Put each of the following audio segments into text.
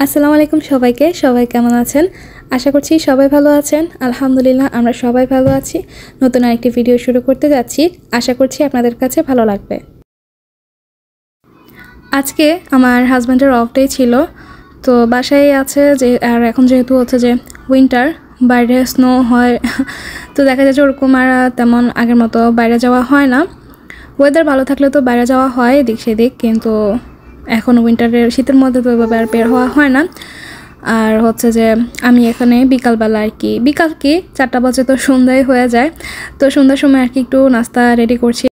আসসালামু আলাইকুম সবাইকে। সবাই কেমন আছেন? আশা করছি সবাই ভালো আছেন। আলহামদুলিল্লাহ আমরা সবাই ভালো আছি। নতুন আরেকটি ভিডিও শুরু করতে যাচ্ছি। আশা করছি আপনাদের কাছে ভালো লাগবে। আজকে আমার হাজব্যান্ডের অফ ডে ছিল, তো বাসায় আছে যে, আর এখন যেহেতু হচ্ছে যে উইন্টার, বাইরে স্নো হয়, তো দেখা যাচ্ছে ওরকম আর তেমন আগের মতো বাইরে যাওয়া হয় না। ওয়েদার ভালো থাকলে তো বাইরে যাওয়া হয় এদিক সেদিক, কিন্তু এখন উইন্টারের শীতের মধ্যে তো এভাবে আর বের হওয়া হয় না। আর হচ্ছে যে আমি এখানে বিকালবেলা আর কি, বিকাল কি 4টা বাজে তো সন্ধ্যায় হয়ে যায়, তো সন্ধ্যার সময় আর কি একটু নাস্তা রেডি করছি।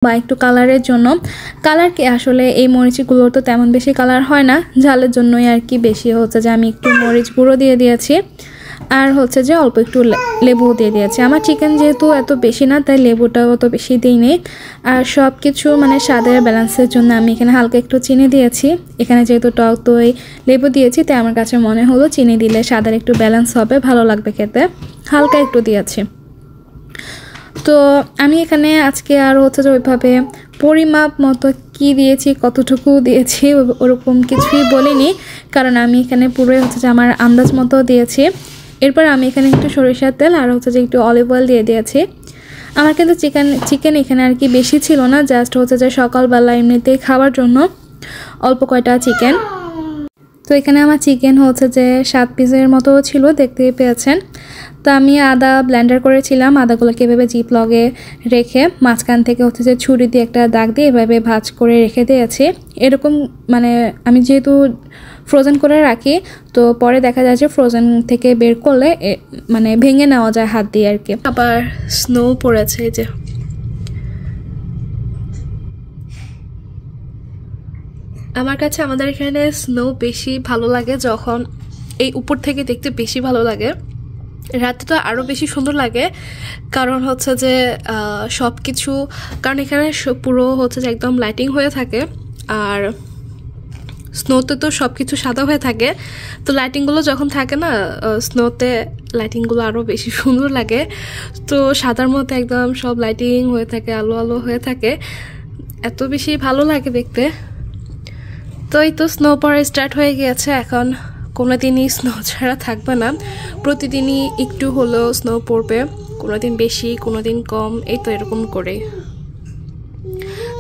বা একটু কালারের জন্য। কালার কি আসলে এই মরিচগুলো তো তেমন বেশি কালার হয় না, ঝালের জন্যই আর কি বেশি হচ্ছে যে আমি একটু মরিচ গুঁড়ো দিয়ে দিয়েছি, আর হচ্ছে যে অল্প একটু লেবু দিয়ে দিয়েছি। আমার চিকেন যেহেতু এত বেশি না, তাই লেবুটাও অত বেশি দিইনি। আর সব কিছু মানে স্বাদের ব্যালেন্সের জন্য আমি এখানে হালকা একটু চিনি দিয়েছি। এখানে যেহেতু টক দই লেবু দিয়েছি, তাই আমার কাছে মনে হলো চিনি দিলে স্বাদের একটু ব্যালেন্স হবে, ভালো লাগবে খেতে, হালকা একটু দিয়েছি। তো আমি এখানে আজকে আর হচ্ছে যে ওইভাবে পরিমাপ মতো কি দিয়েছি, কতটুকু দিয়েছি ওরকম কিছুই বলিনি, কারণ আমি এখানে পুরোই হচ্ছে যে আমার আন্দাজ মতো দিয়েছি। এরপর আমি এখানে একটু সরিষার তেল আর হচ্ছে যে একটু অলিভ অয়েল দিয়ে দিয়েছি। আমার কিন্তু চিকেন এখানে আর কি বেশি ছিল না, জাস্ট হচ্ছে যে সকালবেলা এমনিতেই খাওয়ার জন্য অল্প কয়টা চিকেন। তো এখানে আমার চিকেন হচ্ছে যে 7 পিসের মতো ছিল, দেখতেই পেয়েছেন। তো আমি আদা ব্লেন্ডার করেছিলাম, আদাগুলোকে এভাবে জিপলগে রেখে মাঝখান থেকে হচ্ছে যে ছুরি দিয়ে একটা দাগ দিয়ে এভাবে ভাঁজ করে রেখে দিয়েছি। এরকম মানে আমি যেহেতু ফ্রোজেন করে রাখি, তো পরে দেখা যায় যে ফ্রোজেন থেকে বের করলে মানে ভেঙে নেওয়া যায় হাত দিয়ে আর কি। আবার স্নো পড়েছে, যে আমার কাছে আমাদের এখানে স্নো বেশি ভালো লাগে যখন এই উপর থেকে দেখতে বেশি ভালো লাগে। রাতে তো আরও বেশি সুন্দর লাগে, কারণ হচ্ছে যে সব কিছু, কারণ এখানে পুরো হচ্ছে যে একদম লাইটিং হয়ে থাকে, আর স্নোতে তো সব কিছু সাদা হয়ে থাকে। তো লাইটিংগুলো যখন থাকে না স্নোতে, লাইটিংগুলো আরও বেশি সুন্দর লাগে। তো সাদার মধ্যে একদম সব লাইটিং হয়ে থাকে, আলো আলো হয়ে থাকে, এত বেশি ভালো লাগে দেখতে। তো এই তো স্নো পড়া স্টার্ট হয়ে গিয়েছে, এখন কোনো দিনই স্নো ছাড়া থাকবে না, প্রতিদিনই একটু হলেও স্নো পড়বে, কোনো দিন বেশি কোনো দিন কম, এই তো এরকম করে।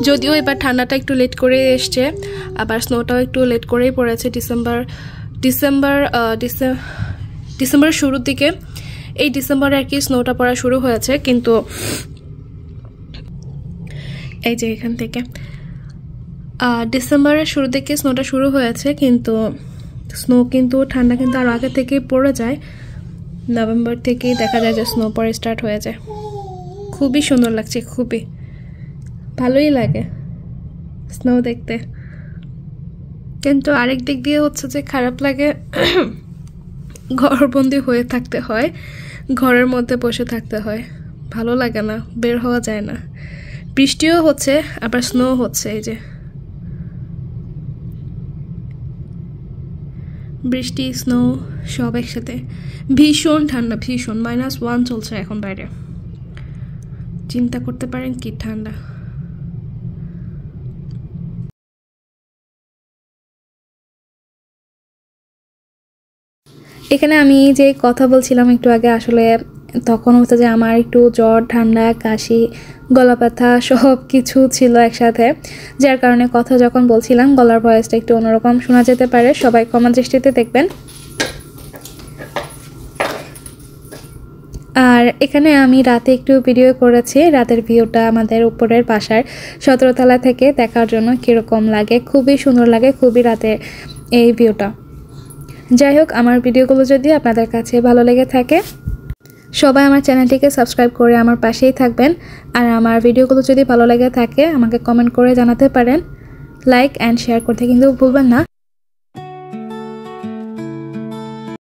যদিও এবার ঠান্ডাটা একটু লেট করে এসছে, আবার স্নোটাও একটু লেট করেই পড়েছে। ডিসেম্বরের শুরুর দিকে, এই ডিসেম্বরে আর কি স্নোটা পড়া শুরু হয়েছে, কিন্তু এই যে এখান থেকে ডিসেম্বরের শুরুর দিকে স্নোটা শুরু হয়েছে, কিন্তু স্নো কিন্তু ঠান্ডা কিন্তু আরও আগে থেকেই পড়ে যায়। নভেম্বর থেকেই দেখা যায় যে স্নো পড়া স্টার্ট হয়ে যায়। খুবই সুন্দর লাগছে, খুবই ভালোই লাগে স্নো দেখতে, কিন্তু আরেক দিক দিয়ে হচ্ছে যে খারাপ লাগে, ঘরবন্দি হয়ে থাকতে হয়, ঘরের মধ্যে বসে থাকতে হয়, ভালো লাগে না, বের হওয়া যায় না। বৃষ্টিও হচ্ছে আবার স্নো হচ্ছে, এই যে বৃষ্টি স্নো সব একসাথে, ভীষণ ঠান্ডা, ভীষণ -1 চলছে এখন বাইরে, চিন্তা করতে পারেন কি ঠান্ডা। এখানে আমি যে কথা বলছিলাম একটু আগে, আসলে তখন হচ্ছে যে আমার একটু জ্বর, ঠান্ডা, কাশি, গলা ব্যথা সব কিছু ছিল একসাথে, যার কারণে কথা যখন বলছিলাম গলার ভয়েসটা একটু অন্যরকম শোনা যেতে পারে, সবাই ক্ষমা দৃষ্টিতে দেখবেন। আর এখানে আমি রাতে একটু ভিডিও করেছি, রাতের ভিউটা আমাদের উপরের বাসার 17 তলা থেকে দেখার জন্য কীরকম লাগে, খুবই সুন্দর লাগে, খুবই রাতে এই ভিউটা। যাই হোক, আমার ভিডিওগুলো যদি আপনাদের কাছে ভালো লেগে থাকে, সবাই আমার চ্যানেলটিকে সাবস্ক্রাইব করে আমার পাশেই থাকবেন। আর আমার ভিডিওগুলো যদি ভালো লেগে থাকে আমাকে কমেন্ট করে জানাতে পারেন, লাইক অ্যান্ড শেয়ার করতে কিন্তু ভুলবেন না।